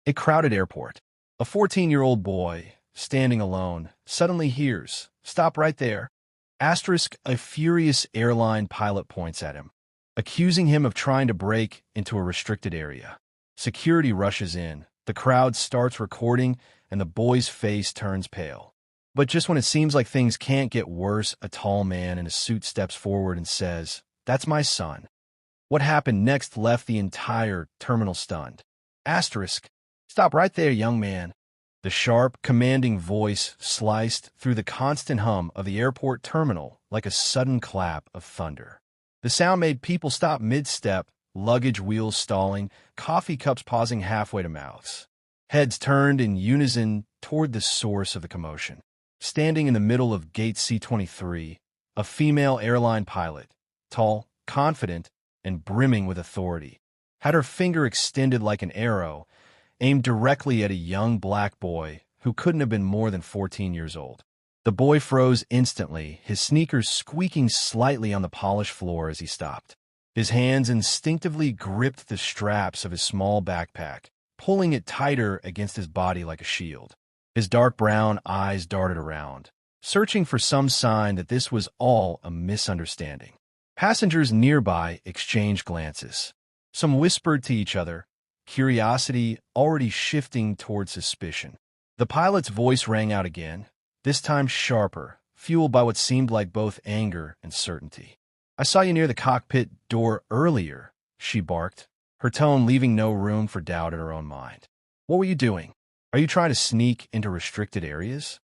A crowded airport. A 14-year-old boy, standing alone, suddenly hears, "Stop right there." Asterisk, a furious airline pilot points at him, accusing him of trying to break into a restricted area. Security rushes in, the crowd starts recording, and the boy's face turns pale. But just when it seems like things can't get worse, a tall man in a suit steps forward and says, "That's my son." What happened next left the entire terminal stunned. Asterisk, "Stop right there, young man." The sharp, commanding voice sliced through the constant hum of the airport terminal like a sudden clap of thunder. The sound made people stop mid-step, luggage wheels stalling, coffee cups pausing halfway to mouths. Heads turned in unison toward the source of the commotion. Standing in the middle of Gate C-23, a female airline pilot, tall, confident, and brimming with authority, had her finger extended like an arrow, aimed directly at a young black boy who couldn't have been more than 14 years old. The boy froze instantly, his sneakers squeaking slightly on the polished floor as he stopped. His hands instinctively gripped the straps of his small backpack, pulling it tighter against his body like a shield. His dark brown eyes darted around, searching for some sign that this was all a misunderstanding. Passengers nearby exchanged glances. Some whispered to each other, curiosity already shifting toward suspicion. The pilot's voice rang out again, this time sharper, fueled by what seemed like both anger and certainty. "I saw you near the cockpit door earlier," she barked, her tone leaving no room for doubt in her own mind. "What were you doing? Are you trying to sneak into restricted areas?"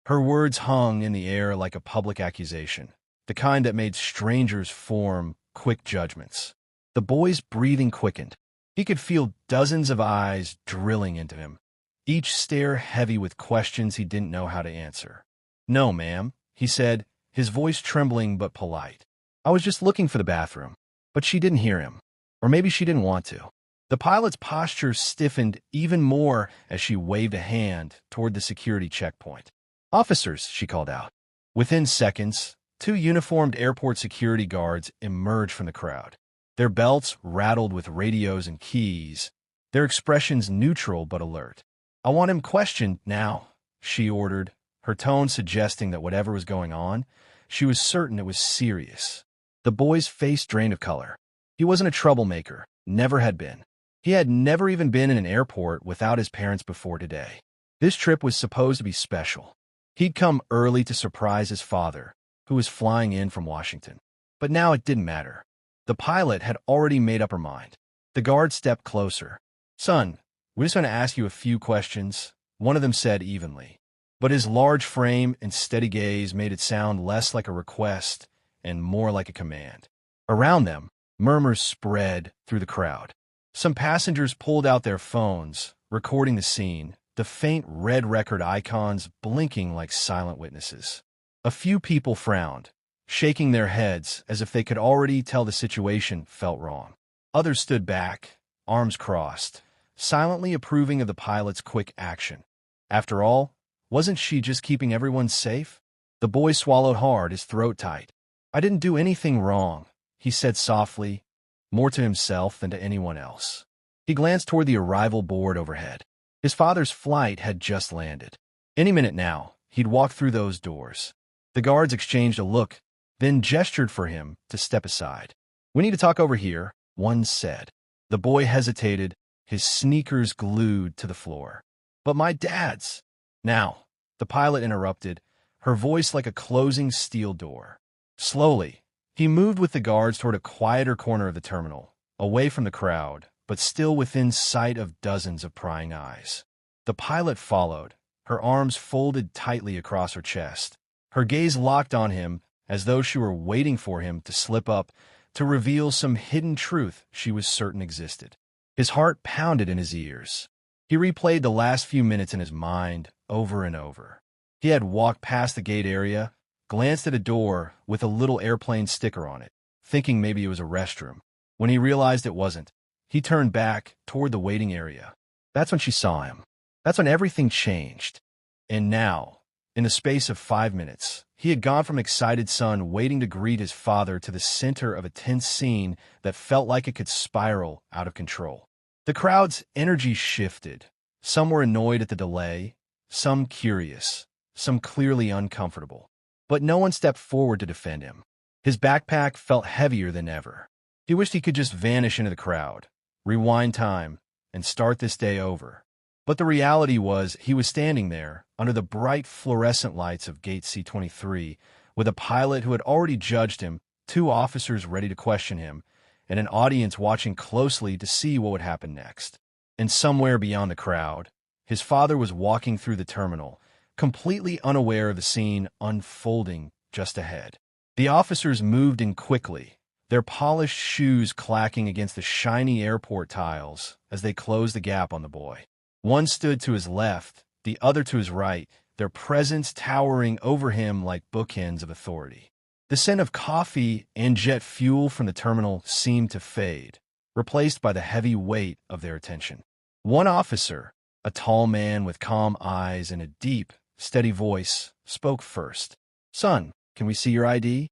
Her words hung in the air like a public accusation, the kind that made strangers form quick judgments. The boy's breathing quickened. He could feel dozens of eyes drilling into him, each stare heavy with questions he didn't know how to answer. "No, ma'am," he said, his voice trembling but polite. "I was just looking for the bathroom." But she didn't hear him. Or maybe she didn't want to. The pilot's posture stiffened even more as she waved a hand toward the security checkpoint. "Officers," she called out. Within seconds, 2 uniformed airport security guards emerged from the crowd. Their belts rattled with radios and keys, their expressions neutral but alert. "I want him questioned now," she ordered, her tone suggesting that whatever was going on, she was certain it was serious. The boy's face drained of color. He wasn't a troublemaker, never had been. He had never even been in an airport without his parents before today. This trip was supposed to be special. He'd come early to surprise his father, who was flying in from Washington. But now it didn't matter. The pilot had already made up her mind. The guard stepped closer. "Son, we're just going to ask you a few questions," one of them said evenly. But his large frame and steady gaze made it sound less like a request and more like a command. Around them, murmurs spread through the crowd. Some passengers pulled out their phones, recording the scene, the faint red record icons blinking like silent witnesses. A few people frowned, shaking their heads as if they could already tell the situation felt wrong. Others stood back, arms crossed, silently approving of the pilot's quick action. After all, wasn't she just keeping everyone safe? The boy swallowed hard, his throat tight. "I didn't do anything wrong," he said softly, more to himself than to anyone else. He glanced toward the arrival board overhead. His father's flight had just landed. Any minute now, he'd walk through those doors. The guards exchanged a look, then gestured for him to step aside. "We need to talk over here," one said. The boy hesitated, his sneakers glued to the floor. "But my dad's—" "Now," the pilot interrupted, her voice like a closing steel door. Slowly, he moved with the guards toward a quieter corner of the terminal, away from the crowd, but still within sight of dozens of prying eyes. The pilot followed, her arms folded tightly across her chest, her gaze locked on him as though she were waiting for him to slip up, to reveal some hidden truth she was certain existed. His heart pounded in his ears. He replayed the last few minutes in his mind over and over. He had walked past the gate area, glanced at a door with a little airplane sticker on it, thinking maybe it was a restroom. When he realized it wasn't, he turned back toward the waiting area. That's when she saw him. That's when everything changed. And now, in the space of 5 minutes, he had gone from excited son waiting to greet his father to the center of a tense scene that felt like it could spiral out of control. The crowd's energy shifted. Some were annoyed at the delay, some curious, some clearly uncomfortable. But no one stepped forward to defend him. His backpack felt heavier than ever. He wished he could just vanish into the crowd, rewind time, and start this day over. But the reality was he was standing there, under the bright fluorescent lights of Gate C-23, with a pilot who had already judged him, 2 officers ready to question him, and an audience watching closely to see what would happen next. And somewhere beyond the crowd, his father was walking through the terminal, completely unaware of the scene unfolding just ahead. The officers moved in quickly, their polished shoes clacking against the shiny airport tiles as they closed the gap on the boy. One stood to his left, the other to his right, their presence towering over him like bookends of authority. The scent of coffee and jet fuel from the terminal seemed to fade, replaced by the heavy weight of their attention. One officer, a tall man with calm eyes and a deep, steady voice, spoke first. "Son, can we see your ID?"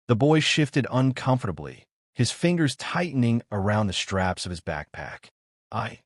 The boy shifted uncomfortably, his fingers tightening around the straps of his backpack. I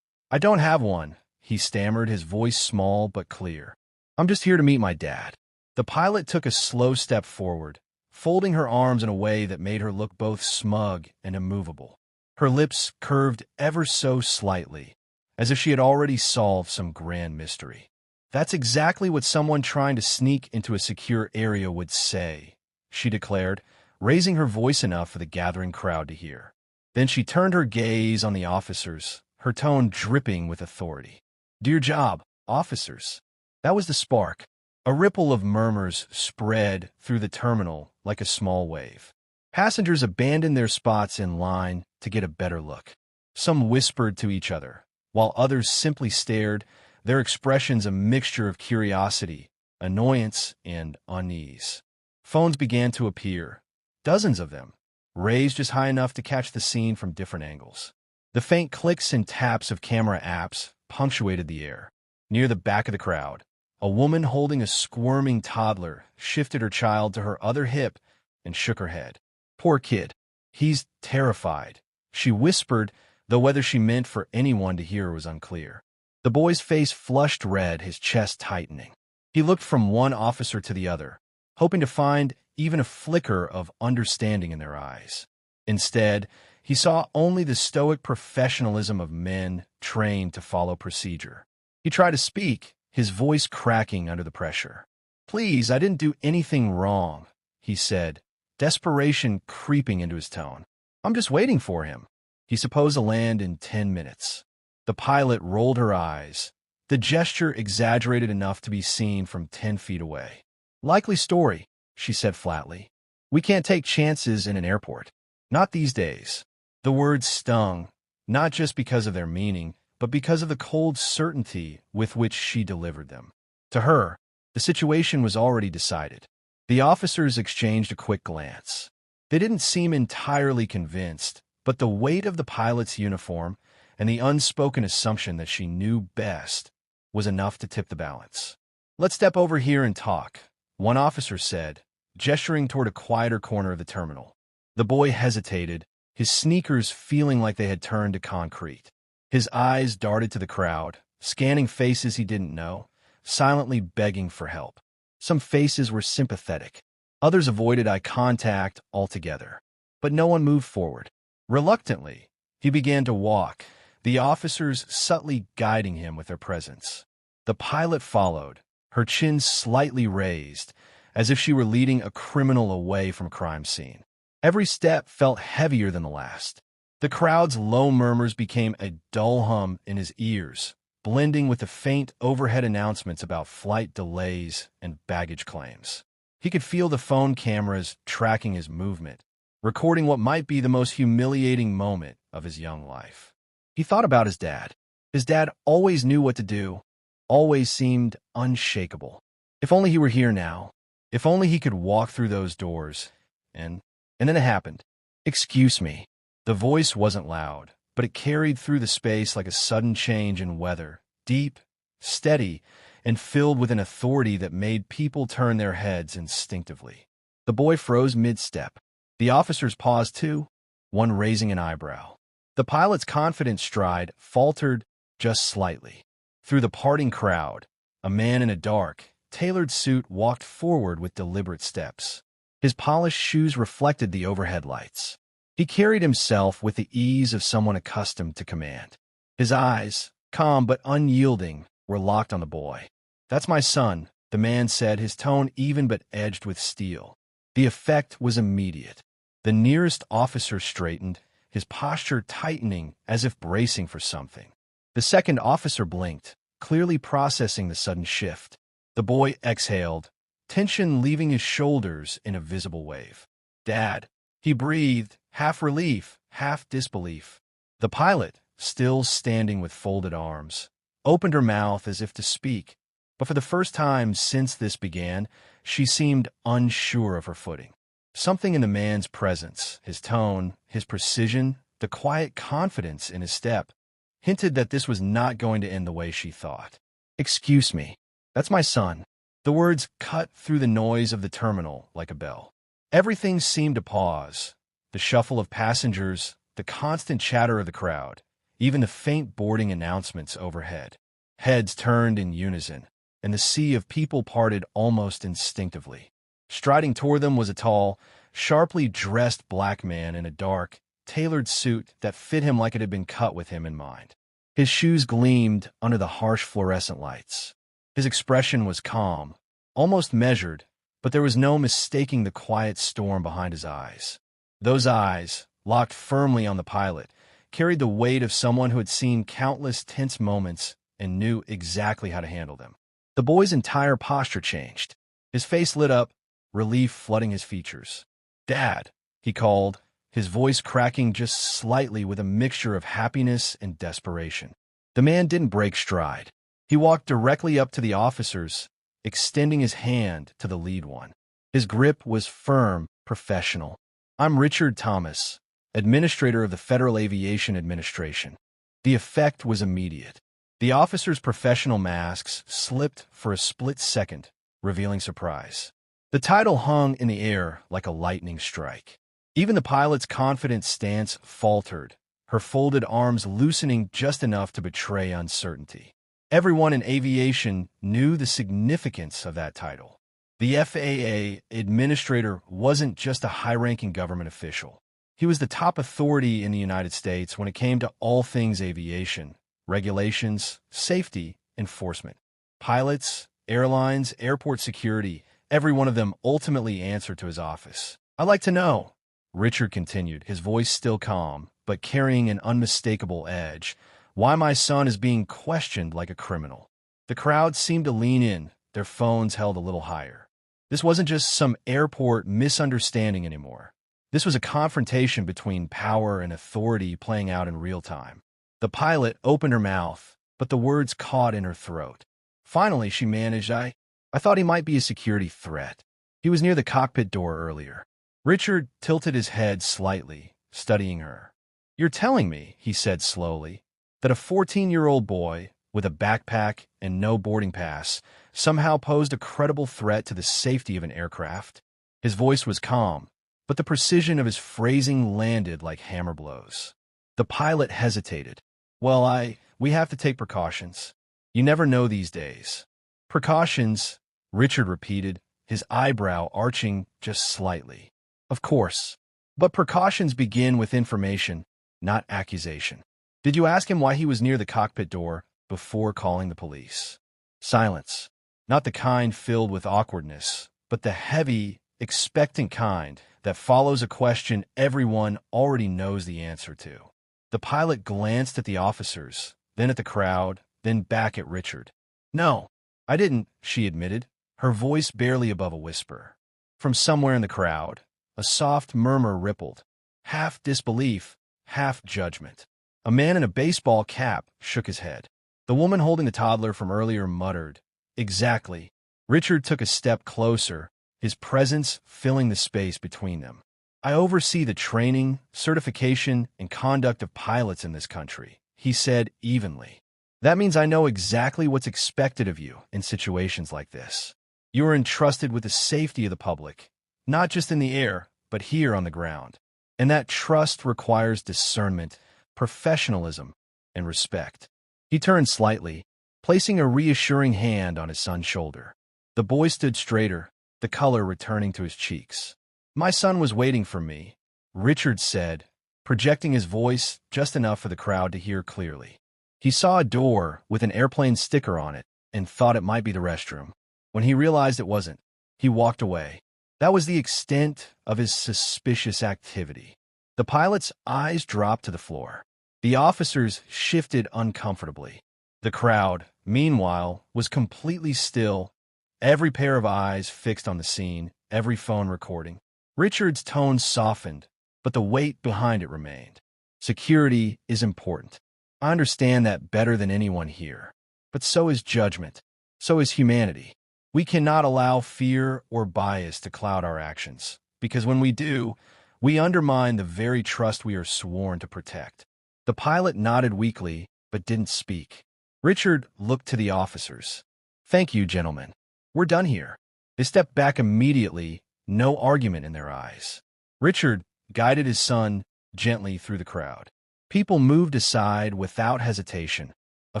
don't have one," he stammered, his voice small but clear. "I'm just here to meet my dad." The pilot took a slow step forward, folding her arms in a way that made her look both smug and immovable. Her lips curved ever so slightly, as if she had already solved some grand mystery. "That's exactly what someone trying to sneak into a secure area would say," she declared, raising her voice enough for the gathering crowd to hear. Then she turned her gaze on the officers, her tone dripping with authority. "Do your job, officers." That was the spark. A ripple of murmurs spread through the terminal like a small wave. Passengers abandoned their spots in line to get a better look. Some whispered to each other, while others simply stared, their expressions a mixture of curiosity, annoyance, and unease. Phones began to appear, dozens of them, raised just high enough to catch the scene from different angles. The faint clicks and taps of camera apps punctuated the air. Near the back of the crowd, a woman holding a squirming toddler shifted her child to her other hip and shook her head. "Poor kid. He's terrified," she whispered, though whether she meant for anyone to hear was unclear. The boy's face flushed red, his chest tightening. He looked from one officer to the other, hoping to find even a flicker of understanding in their eyes. Instead, he saw only the stoic professionalism of men trained to follow procedure. He tried to speak, his voice cracking under the pressure. "Please, I didn't do anything wrong," he said, desperation creeping into his tone. "I'm just waiting for him. He's supposed to land in 10 minutes. The pilot rolled her eyes, the gesture exaggerated enough to be seen from 10 feet away. "Likely story," she said flatly. "We can't take chances in an airport. Not these days." The words stung, not just because of their meaning, but because of the cold certainty with which she delivered them. To her, the situation was already decided. The officers exchanged a quick glance. They didn't seem entirely convinced, but the weight of the pilot's uniform and the unspoken assumption that she knew best was enough to tip the balance. "Let's step over here and talk," one officer said, gesturing toward a quieter corner of the terminal. The boy hesitated, his sneakers feeling like they had turned to concrete. His eyes darted to the crowd, scanning faces he didn't know, silently begging for help. Some faces were sympathetic. Others avoided eye contact altogether. But no one moved forward. Reluctantly, he began to walk, the officers subtly guiding him with their presence. The pilot followed, her chin slightly raised, as if she were leading a criminal away from a crime scene. Every step felt heavier than the last. The crowd's low murmurs became a dull hum in his ears, blending with the faint overhead announcements about flight delays and baggage claims. He could feel the phone cameras tracking his movement, recording what might be the most humiliating moment of his young life. He thought about his dad. His dad always knew what to do, always seemed unshakable. If only he were here now. If only he could walk through those doors. And then it happened. "Excuse me." The voice wasn't loud, but it carried through the space like a sudden change in weather, deep, steady, and filled with an authority that made people turn their heads instinctively. The boy froze mid-step. The officers paused too, one raising an eyebrow. The pilot's confident stride faltered just slightly. Through the parting crowd, a man in a dark, tailored suit walked forward with deliberate steps. His polished shoes reflected the overhead lights. He carried himself with the ease of someone accustomed to command. His eyes, calm but unyielding, were locked on the boy. "That's my son," the man said, his tone even but edged with steel. The effect was immediate. The nearest officer straightened, his posture tightening as if bracing for something. The second officer blinked, clearly processing the sudden shift. The boy exhaled, tension leaving his shoulders in a visible wave. "Dad," he breathed, half relief, half disbelief. The pilot, still standing with folded arms, opened her mouth as if to speak, but for the first time since this began, she seemed unsure of her footing. Something in the man's presence, his tone, his precision, the quiet confidence in his step, hinted that this was not going to end the way she thought. "Excuse me, that's my son." The words cut through the noise of the terminal like a bell. Everything seemed to pause. The shuffle of passengers, the constant chatter of the crowd, even the faint boarding announcements overhead. Heads turned in unison, and the sea of people parted almost instinctively. Striding toward them was a tall, sharply dressed black man in a dark, tailored suit that fit him like it had been cut with him in mind. His shoes gleamed under the harsh fluorescent lights. His expression was calm, almost measured, but there was no mistaking the quiet storm behind his eyes. Those eyes, locked firmly on the pilot, carried the weight of someone who had seen countless tense moments and knew exactly how to handle them. The boy's entire posture changed. His face lit up, relief flooding his features. "Dad," he called, his voice cracking just slightly with a mixture of happiness and desperation. The man didn't break stride. He walked directly up to the officers, extending his hand to the lead one. His grip was firm, professional. "I'm Richard Thomas, administrator of the Federal Aviation Administration." The effect was immediate. The officers' professional masks slipped for a split second, revealing surprise. The title hung in the air like a lightning strike. Even the pilot's confident stance faltered, her folded arms loosening just enough to betray uncertainty. Everyone in aviation knew the significance of that title. The FAA administrator wasn't just a high-ranking government official. He was the top authority in the United States when it came to all things aviation, regulations, safety, enforcement. Pilots, airlines, airport security, every one of them ultimately answered to his office. "I'd like to know," Richard continued, his voice still calm, but carrying an unmistakable edge, "why my son is being questioned like a criminal." The crowd seemed to lean in, their phones held a little higher. This wasn't just some airport misunderstanding anymore. This was a confrontation between power and authority playing out in real time. The pilot opened her mouth, but the words caught in her throat. Finally, she managed, I thought he might be a security threat. He was near the cockpit door earlier." Richard tilted his head slightly, studying her. "You're telling me," he said slowly, "that a 14-year-old boy with a backpack and no boarding pass somehow posed a credible threat to the safety of an aircraft?" His voice was calm, but the precision of his phrasing landed like hammer blows. The pilot hesitated. "Well, we have to take precautions. You never know these days." "Precautions," Richard repeated, his eyebrow arching just slightly. "Of course. But precautions begin with information, not accusation." "Did you ask him why he was near the cockpit door before calling the police?" Silence. Not the kind filled with awkwardness, but the heavy, expectant kind that follows a question everyone already knows the answer to. The pilot glanced at the officers, then at the crowd, then back at Richard. "No, I didn't," she admitted, her voice barely above a whisper. From somewhere in the crowd, a soft murmur rippled, half disbelief, half judgment. A man in a baseball cap shook his head. The woman holding the toddler from earlier muttered, "Exactly." Richard took a step closer, his presence filling the space between them. "I oversee the training, certification, and conduct of pilots in this country," he said evenly. "That means I know exactly what's expected of you in situations like this. You are entrusted with the safety of the public, not just in the air, but here on the ground. And that trust requires discernment, professionalism, and respect." He turned slightly, placing a reassuring hand on his son's shoulder. The boy stood straighter, the color returning to his cheeks. "My son was waiting for me," Richard said, projecting his voice just enough for the crowd to hear clearly. He saw a door with an airplane sticker on it and thought it might be the restroom. When he realized it wasn't, he walked away. That was the extent of his suspicious activity. The pilot's eyes dropped to the floor. The officers shifted uncomfortably. The crowd, meanwhile, was completely still, every pair of eyes fixed on the scene, every phone recording. Richard's tone softened, but the weight behind it remained. Security is important. I understand that better than anyone here. But so is judgment. So is humanity. We cannot allow fear or bias to cloud our actions, because when we do, we undermine the very trust we are sworn to protect. The pilot nodded weakly, but didn't speak. Richard looked to the officers. "Thank you, gentlemen. We're done here." They stepped back immediately, no argument in their eyes. Richard guided his son gently through the crowd. People moved aside without hesitation, a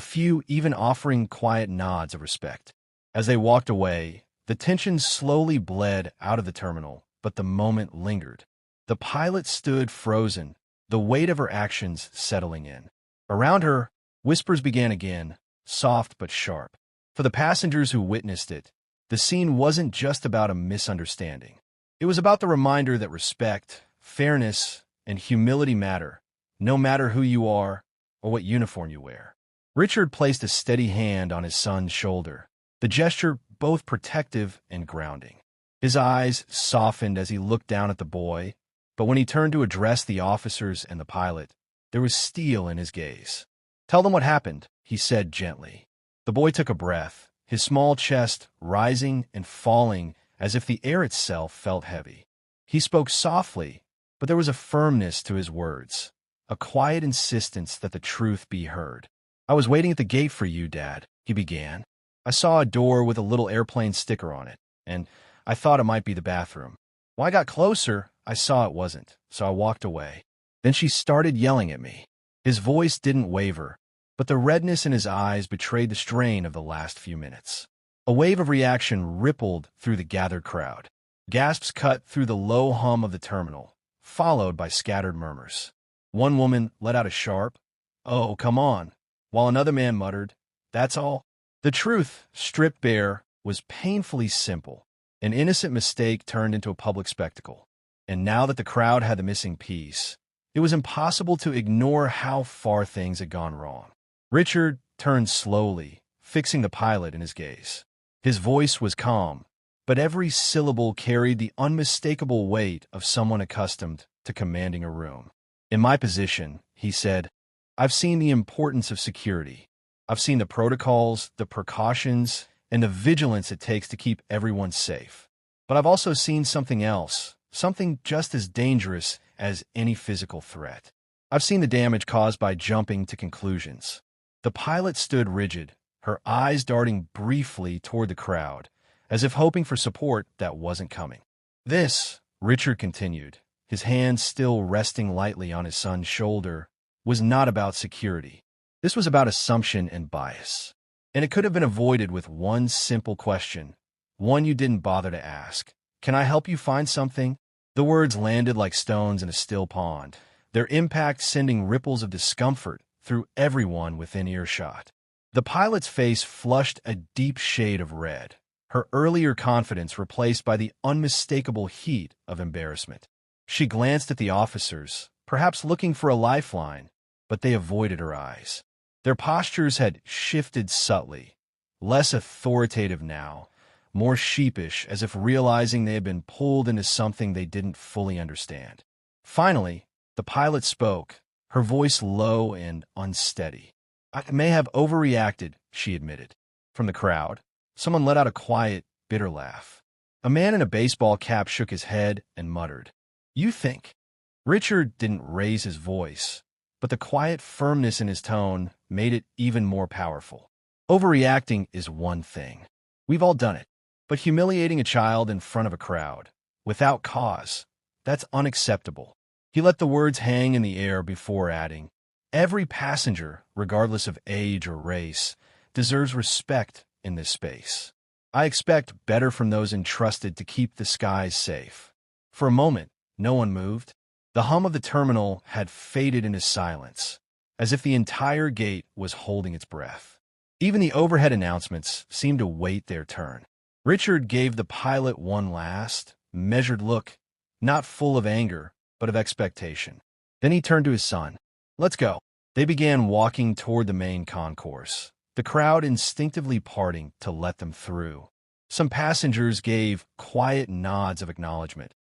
few even offering quiet nods of respect. As they walked away, the tension slowly bled out of the terminal, but the moment lingered. The pilot stood frozen, the weight of her actions settling in. Around her, whispers began again, soft but sharp. For the passengers who witnessed it, the scene wasn't just about a misunderstanding. It was about the reminder that respect, fairness, and humility matter, no matter who you are or what uniform you wear. Richard placed a steady hand on his son's shoulder, the gesture both protective and grounding. His eyes softened as he looked down at the boy, but when he turned to address the officers and the pilot, there was steel in his gaze. "Tell them what happened," he said gently. The boy took a breath, his small chest rising and falling as if the air itself felt heavy. He spoke softly, but there was a firmness to his words, a quiet insistence that the truth be heard. "I was waiting at the gate for you, Dad," he began. "I saw a door with a little airplane sticker on it, and I thought it might be the bathroom. When I got closer, I saw it wasn't, so I walked away. Then she started yelling at me." His voice didn't waver, but the redness in his eyes betrayed the strain of the last few minutes. A wave of reaction rippled through the gathered crowd. Gasps cut through the low hum of the terminal, followed by scattered murmurs. One woman let out a sharp, "Oh, come on," while another man muttered, "That's all." The truth, stripped bare, was painfully simple. An innocent mistake turned into a public spectacle. And now that the crowd had the missing piece, it was impossible to ignore how far things had gone wrong. Richard turned slowly, fixing the pilot in his gaze. His voice was calm, but every syllable carried the unmistakable weight of someone accustomed to commanding a room. "In my position," he said, "I've seen the importance of security. I've seen the protocols, the precautions, and the vigilance it takes to keep everyone safe. But I've also seen something else, something just as dangerous as any physical threat. I've seen the damage caused by jumping to conclusions." The pilot stood rigid, her eyes darting briefly toward the crowd, as if hoping for support that wasn't coming. "This," Richard continued, his hand still resting lightly on his son's shoulder, "was not about security. This was about assumption and bias. And it could have been avoided with one simple question, one you didn't bother to ask. Can I help you find something?" The words landed like stones in a still pond, their impact sending ripples of discomfort through everyone within earshot. The pilot's face flushed a deep shade of red, her earlier confidence replaced by the unmistakable heat of embarrassment. She glanced at the officers, perhaps looking for a lifeline, but they avoided her eyes. Their postures had shifted subtly, less authoritative now, more sheepish, as if realizing they had been pulled into something they didn't fully understand. Finally, the pilot spoke, her voice low and unsteady. "I may have overreacted," she admitted. From the crowd, someone let out a quiet, bitter laugh. A man in a baseball cap shook his head and muttered, "You think?" Richard didn't raise his voice, but the quiet firmness in his tone made it even more powerful. "Overreacting is one thing. We've all done it. But humiliating a child in front of a crowd, without cause, that's unacceptable." He let the words hang in the air before adding, "Every passenger, regardless of age or race, deserves respect in this space. I expect better from those entrusted to keep the skies safe." For a moment, no one moved. The hum of the terminal had faded into silence, as if the entire gate was holding its breath. Even the overhead announcements seemed to wait their turn. Richard gave the pilot one last, measured look, not full of anger, but of expectation. Then he turned to his son. "Let's go." They began walking toward the main concourse, the crowd instinctively parting to let them through. Some passengers gave quiet nods of acknowledgement.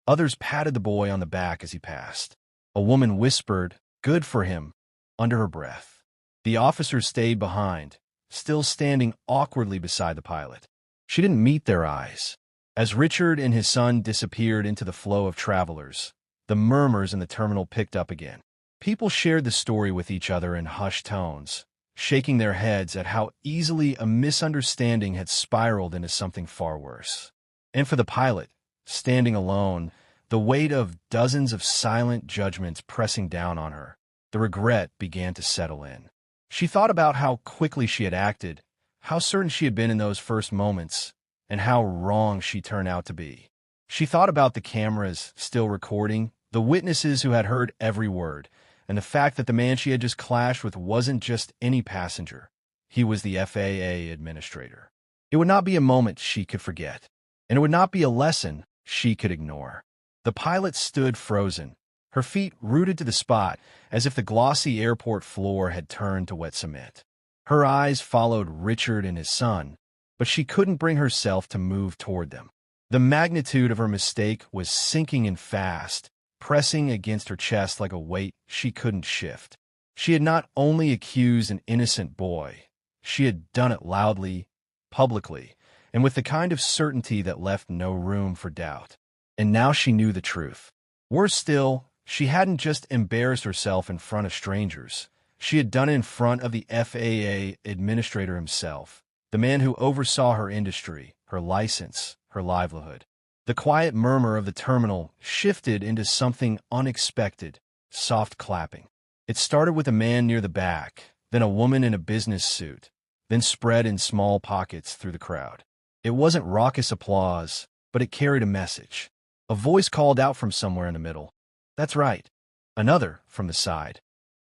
Others patted the boy on the back as he passed. A woman whispered, "Good for him," under her breath. The officers stayed behind, still standing awkwardly beside the pilot. She didn't meet their eyes. As Richard and his son disappeared into the flow of travelers, the murmurs in the terminal picked up again. People shared the story with each other in hushed tones, shaking their heads at how easily a misunderstanding had spiraled into something far worse. And for the pilot, standing alone, the weight of dozens of silent judgments pressing down on her, the regret began to settle in. She thought about how quickly she had acted, how certain she had been in those first moments, and how wrong she turned out to be. She thought about the cameras still recording, the witnesses who had heard every word, and the fact that the man she had just clashed with wasn't just any passenger. He was the FAA administrator. It would not be a moment she could forget, and it would not be a lesson she could ignore. The pilot stood frozen, her feet rooted to the spot as if the glossy airport floor had turned to wet cement. Her eyes followed Richard and his son, but she couldn't bring herself to move toward them. The magnitude of her mistake was sinking in fast, pressing against her chest like a weight she couldn't shift. She had not only accused an innocent boy, she had done it loudly, publicly, and with the kind of certainty that left no room for doubt. And now she knew the truth. Worse still, she hadn't just embarrassed herself in front of strangers. She had done it in front of the FAA administrator himself, the man who oversaw her industry, her license, her livelihood. The quiet murmur of the terminal shifted into something unexpected, soft clapping. It started with a man near the back, then a woman in a business suit, then spread in small pockets through the crowd. It wasn't raucous applause, but it carried a message. A voice called out from somewhere in the middle. "That's right." Another from the side.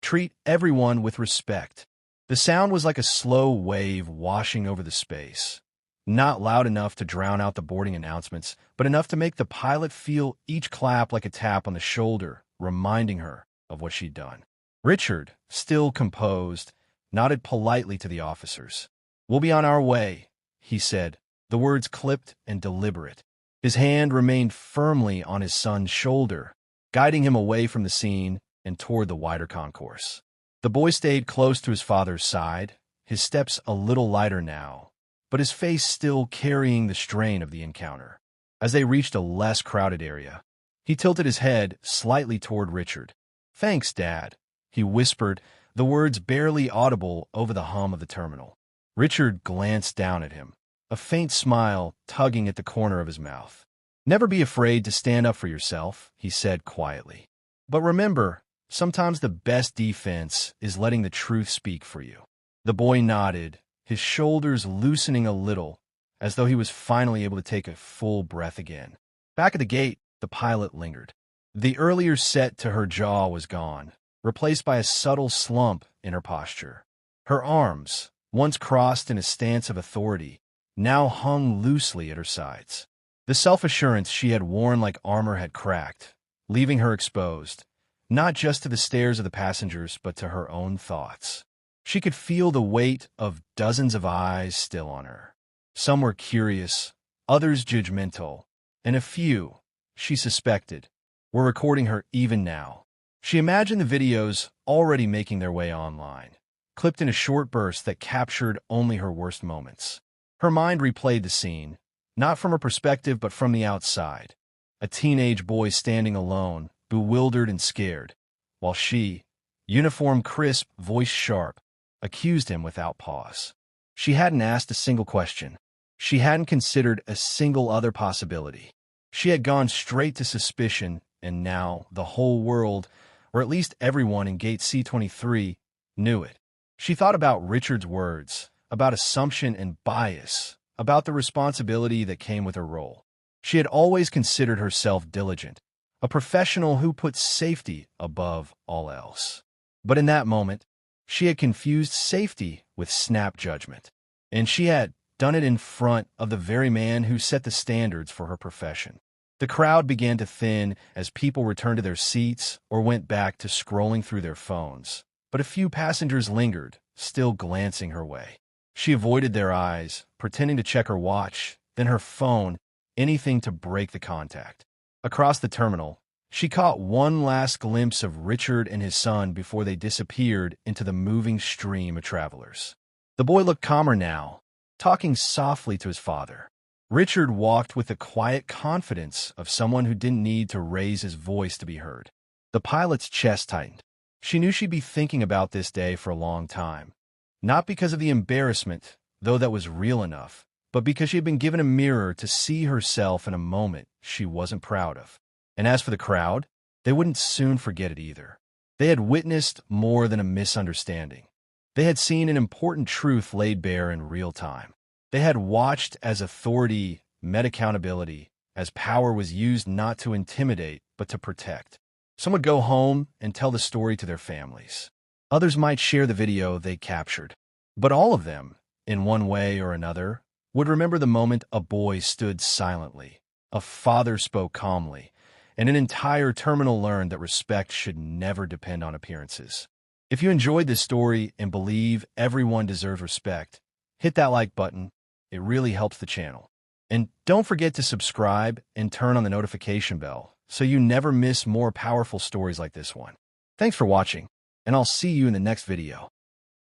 "Treat everyone with respect." The sound was like a slow wave washing over the space. Not loud enough to drown out the boarding announcements, but enough to make the pilot feel each clap like a tap on the shoulder, reminding her of what she'd done. Richard, still composed, nodded politely to the officers. "We'll be on our way," he said, the words clipped and deliberate. His hand remained firmly on his son's shoulder, guiding him away from the scene and toward the wider concourse. The boy stayed close to his father's side, his steps a little lighter now, but his face still carrying the strain of the encounter. As they reached a less crowded area, he tilted his head slightly toward Richard. "Thanks, Dad," he whispered, the words barely audible over the hum of the terminal. Richard glanced down at him, a faint smile tugging at the corner of his mouth. "Never be afraid to stand up for yourself," he said quietly. "But remember, sometimes the best defense is letting the truth speak for you." The boy nodded, his shoulders loosening a little, as though he was finally able to take a full breath again. Back at the gate, the pilot lingered. The earlier set to her jaw was gone, replaced by a subtle slump in her posture. Her arms, once crossed in a stance of authority, now hung loosely at her sides. The self-assurance she had worn like armor had cracked, leaving her exposed, not just to the stares of the passengers, but to her own thoughts. She could feel the weight of dozens of eyes still on her. Some were curious, others judgmental, and a few, she suspected, were recording her even now. She imagined the videos already making their way online, clipped in a short burst that captured only her worst moments. Her mind replayed the scene, not from her perspective but from the outside. A teenage boy standing alone, bewildered and scared, while she, uniform crisp, voice sharp, accused him without pause. She hadn't asked a single question. She hadn't considered a single other possibility. She had gone straight to suspicion, and now the whole world, or at least everyone in Gate C-23, knew it. She thought about Richard's words, about assumption and bias, about the responsibility that came with her role. She had always considered herself diligent, a professional who put safety above all else. But in that moment, she had confused safety with snap judgment, and she had done it in front of the very man who set the standards for her profession. The crowd began to thin as people returned to their seats or went back to scrolling through their phones, but a few passengers lingered, still glancing her way. She avoided their eyes, pretending to check her watch, then her phone, anything to break the contact. Across the terminal, she caught one last glimpse of Richard and his son before they disappeared into the moving stream of travelers. The boy looked calmer now, talking softly to his father. Richard walked with the quiet confidence of someone who didn't need to raise his voice to be heard. The pilot's chest tightened. She knew she'd be thinking about this day for a long time. Not because of the embarrassment, though that was real enough, but because she had been given a mirror to see herself in a moment she wasn't proud of. And as for the crowd, they wouldn't soon forget it either. They had witnessed more than a misunderstanding. They had seen an important truth laid bare in real time. They had watched as authority met accountability, as power was used not to intimidate, but to protect. Some would go home and tell the story to their families. Others might share the video they captured. But all of them, in one way or another, would remember the moment a boy stood silently, a father spoke calmly, and an entire terminal learned that respect should never depend on appearances. If you enjoyed this story and believe everyone deserves respect, hit that like button. It really helps the channel. And don't forget to subscribe and turn on the notification bell so you never miss more powerful stories like this one. Thanks for watching, and I'll see you in the next video.